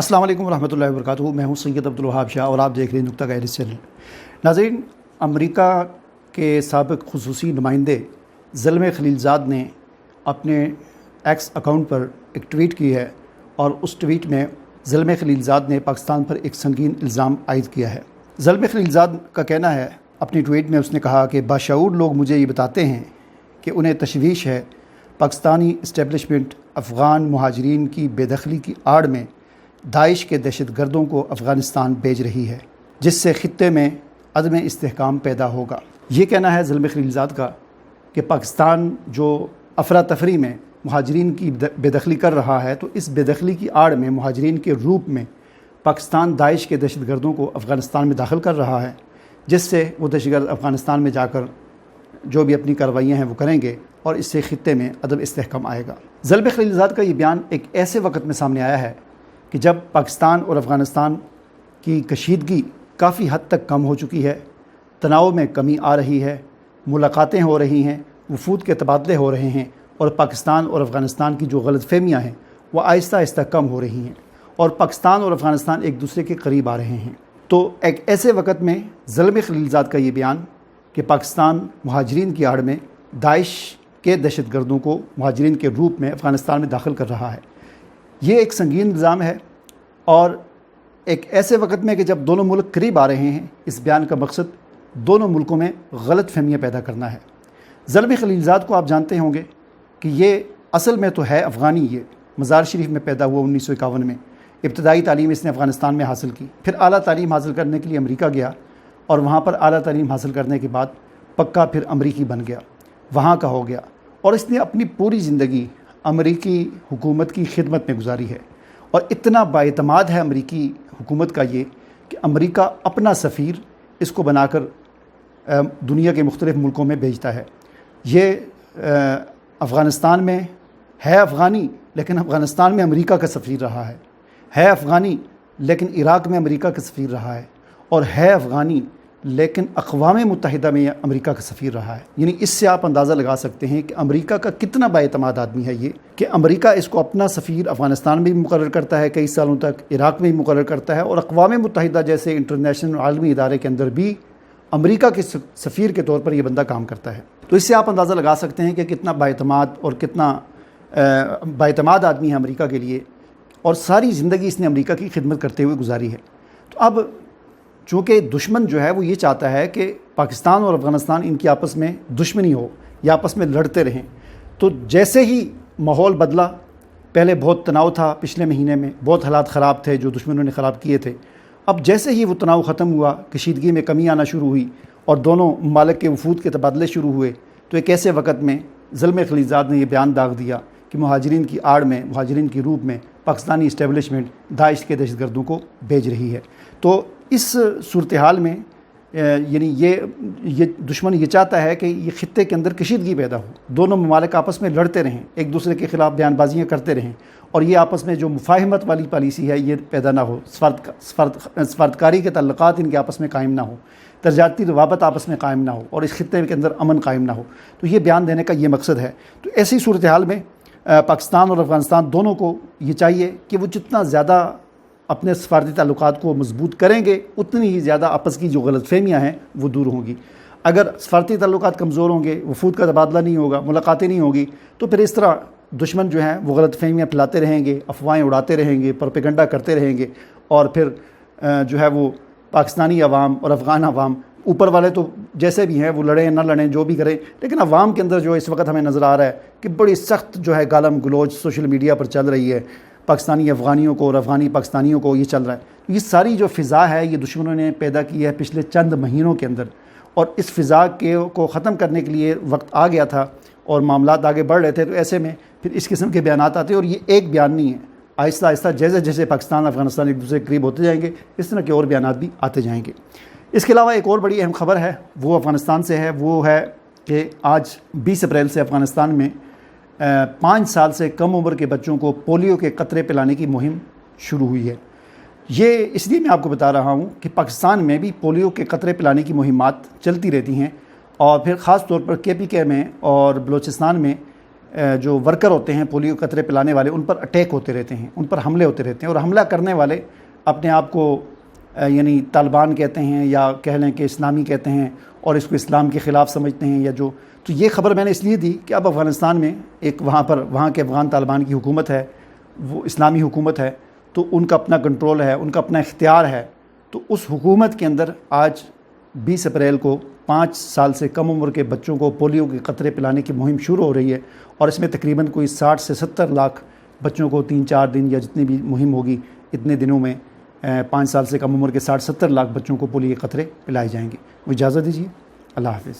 अस्सलाम वालेकुम रहमतुल्लाहि व बरकातुहू। मैं हूं सैयद अब्दुल वहाब शाह और आप देख रहे हैं नुक्ता गाइडेंस चैनल। नाज़रीन, अमेरिका के साबिक़ खुसूसी नुमाइंदे ज़ल्मे खलीलज़ाद ने अपने एक्स अकाउंट पर एक ट्वीट की है और उस ट्वीट में ज़ल्मे खलीलज़ाद ने पाकिस्तान पर एक संगीन इल्ज़ाम आयद किया है। ज़ल्मे खलीलज़ाद का कहना है, अपनी ट्वीट में उसने कहा कि बाशऊर लोग मुझे ये बताते हैं कि उन्हें तशवीश है पाकिस्तानी इस्टेब्लिशमेंट अफ़गान मुहाजिरीन की बेदखली की आड़ में दाइश के दहशत गर्दों को अफ़गानिस्तान भेज रही है, जिससे ख़ित्ते में अदम इस्तेहकाम पैदा होगा। ये कहना है ज़ल्मे खलीलज़ाद का कि पाकिस्तान जो अफरा तफरी में मुहाजिरीन की बेदखली कर रहा है, तो इस बेदखली की आड़ में मुहाजिरीन के रूप में पाकिस्तान दाइश के दहशत गर्दों को अफ़गानिस्तान में दाखिल कर रहा है, जिससे वो दहशतगर्द अफ़गानिस्तान में जाकर जो भी अपनी कार्रवाइयाँ हैं वो करेंगे और इससे ख़ित्ते में अदम इस्तेहकाम आएगा। ज़ल्मे खलीलज़ाद का ये बयान एक ऐसे वक्त में सामने आया है कि जब पाकिस्तान और अफ़गानिस्तान की कशीदगी काफ़ी हद तक कम हो चुकी है, तनाव में कमी आ रही है, मुलाकातें हो रही हैं, वफूद के तबादले हो रहे हैं और पाकिस्तान और अफ़गानिस्तान की जो गलतफ़हमियाँ हैं वह आहिस्ता आहिस्ता कम हो रही हैं और पाकिस्तान और अफ़गानिस्तान एक दूसरे के करीब आ रहे हैं। तो एक ऐसे वक्त में ज़ल्मे खलीलज़ाद का ये बयान कि पाकिस्तान मुहाजिरीन की आड़ में दाइश के दहशत गर्दों को मुहाजिरीन के रूप में अफ़गानिस्तान में दाखिल कर रहा है, ये एक संगीन इल्ज़ाम है। और एक ऐसे वक्त में कि जब दोनों मुल्क करीब आ रहे हैं, इस बयान का मकसद दोनों मुल्कों में गलत फहमियाँ पैदा करना है। ज़ल्मे खलीलज़ाद को आप जानते होंगे कि ये असल में तो है अफ़गानी, ये मज़ार शरीफ में पैदा हुआ 1951 में। इब्तदाई तालीम इसने अफ़गानिस्तान में हासिल की, फिर आला तालीम हासिल करने के लिए अमेरिका गया और वहाँ पर आला तालीम हासिल करने के बाद पक्का फिर अमरीकी बन गया, वहाँ का हो गया और इसने अपनी पूरी ज़िंदगी अमरीकी हुकूमत की खिदमत में गुजारी है। और इतना बाएतमाद है अमरीकी हुकूमत का ये कि अमरीका अपना सफ़ीर इसको बनाकर दुनिया के मुख्तलिफ़ मुल्कों में भेजता है। ये अफ़गानिस्तान में है अफ़गानी, लेकिन अफ़गानिस्तान में अमरीका का सफ़ीर रहा है अफ़गानी लेकिन इराक़ में अमरीका का सफ़ीर रहा है, और है अफ़गानी लेकिन अक़वाम मुत्तहिदा में अमरीका का सफ़ीर रहा है। यानी इससे आप अंदाज़ा लगा सकते हैं कि अमरीका का कितना बाएतमाद आदमी है ये, कि अमरीका इसको अपना सफ़ीर अफ़गानिस्तान में भी मुकर्रर करता है कई सालों तक, इराक़ में भी मुकर्रर करता है और अक़वाम मुत्तहिदा जैसे इंटरनेशनल आलमी इदारे के अंदर भी अमरीका के सफ़ीर के तौर पर यह बंदा काम करता है। तो इससे आप अंदाज़ा लगा सकते हैं कि कितना बाएतमाद और कितना बाएतमाद आदमी है अमरीका के लिए, और सारी ज़िंदगी इसने अमरीका की खिदमत करते हुए गुजारी है। तो अब चूँकि दुश्मन जो है वो ये चाहता है कि पाकिस्तान और अफ़गानिस्तान इनकी आपस में दुश्मनी हो या आपस में लड़ते रहें, तो जैसे ही माहौल बदला, पहले बहुत तनाव था, पिछले महीने में बहुत हालात ख़राब थे जो दुश्मनों ने ख़राब किए थे, अब जैसे ही वो तनाव ख़त्म हुआ, कशीदगी में कमी आना शुरू हुई और दोनों ममालिक के वफूद के तबादले शुरू हुए, तो एक ऐसे वक्त में ज़ल्मे खलीलज़ाद ने यह बयान दाग दिया कि मुहाजिरीन की आड़ में, मुहाजिरीन के रूप में पाकिस्तानी इस्टेब्लिशमेंट दाइश के दहशत गर्दों को भेज रही है। तो इस सूरत हाल में यानी ये दुश्मन ये चाहता है कि ये ख़ित्ते के अंदर कशीदगी पैदा हो, दोनों ममालिक आपस में लड़ते रहें, एक दूसरे के ख़िलाफ़ बयानबाजियाँ करते रहें और ये आपस में जो मुफाहिमत वाली पॉलिसी है ये पैदा ना हो, सफारतकारी के तल्लुक़ात इनके आपस में कायम ना हो, तजारती रवाबत आपस में कायम ना हो और इस खित्ते के अंदर अमन कायम ना हो। तो ये बयान देने का ये मकसद है। तो ऐसी सूरत हाल में पाकिस्तान और अफ़गानिस्तान दोनों को ये चाहिए कि वो जितना ज़्यादा अपने सफारती ताल्लुकात को मजबूत करेंगे, उतनी ही ज़्यादा आपस की जो गलतफ़हमियाँ हैं वो दूर होंगी। अगर सफारती ताल्लुकात कमज़ोर होंगे, वफूद का तबादला नहीं होगा, मुलाकातें नहीं होगी, तो फिर इस तरह दुश्मन जो हैं वो गलतफ़हमियाँ फैलाते रहेंगे, अफवाहें उड़ाते रहेंगे, प्रोपेगेंडा करते रहेंगे और फिर जो है वो पाकिस्तानी अवाम और अफ़गान अवाम, ऊपर वाले तो जैसे भी हैं वो लड़ें ना लड़ें जो भी करें, लेकिन अवाम के अंदर जो इस वक्त हमें नज़र आ रहा है कि बड़ी सख्त जो है गालम गलोच सोशल मीडिया पर चल रही है, पाकिस्तानी अफ़गानियों को और अफ़गानी पाकिस्तानियों को ये चल रहा है। ये सारी जो फ़िज़ा है ये दुश्मनों ने पैदा की है पिछले चंद महीनों के अंदर, और इस फ़िज़ा को ख़त्म करने के लिए वक्त आ गया था और मामलात आगे बढ़ रहे थे। तो ऐसे में फिर इस किस्म के बयानात आते हैं और ये एक बयान नहीं है, आहिस्ता आहिस्ता जैसे जैसे पाकिस्तान अफ़गानिस्तान एक दूसरे के करीब होते जाएंगे, इस तरह के और बयानात भी आते जाएंगे। इसके अलावा एक और बड़ी अहम खबर है, वो अफ़गानिस्तान से है। वो है कि आज 20 अप्रैल से अफ़गानिस्तान में 5 साल से कम उम्र के बच्चों को पोलियो के कतरे पिलाने की मुहिम शुरू हुई है। ये इसलिए मैं आपको बता रहा हूँ कि पाकिस्तान में भी पोलियो के कतरे पिलाने की मुहिमात चलती रहती हैं और फिर ख़ास तौर पर KPK में और बलूचिस्तान में جو ورکر ہوتے ہیں پولیو قطرے پلانے والے، ان پر اٹیک ہوتے رہتے ہیں، ان پر حملے ہوتے رہتے ہیں، اور حملہ کرنے والے اپنے آپ کو یعنی طالبان کہتے ہیں یا کہہ لیں کہ اسلامی کہتے ہیں، اور اس کو اسلام کے خلاف سمجھتے ہیں یا جو. تو یہ خبر میں نے اس لیے دی کہ اب افغانستان میں ایک وہاں کے افغان طالبان کی حکومت ہے، وہ اسلامی حکومت ہے، تو ان کا اپنا کنٹرول ہے، ان کا اپنا اختیار ہے. تو اس حکومت کے اندر آج 20 اپریل کو 5 سال سے کم عمر کے بچوں کو پولیو کے قطرے پلانے کی مہم شروع ہو رہی ہے، اور اس میں تقریباً کوئی 60 سے 70 لاکھ بچوں کو 3-4 دن یا جتنی بھی مہم ہوگی اتنے دنوں میں 5 سال سے کم عمر کے 60-70 لاکھ بچوں کو پولیو کے قطرے پلائے جائیں گے. وہ اجازت دیجیے. اللہ حافظ.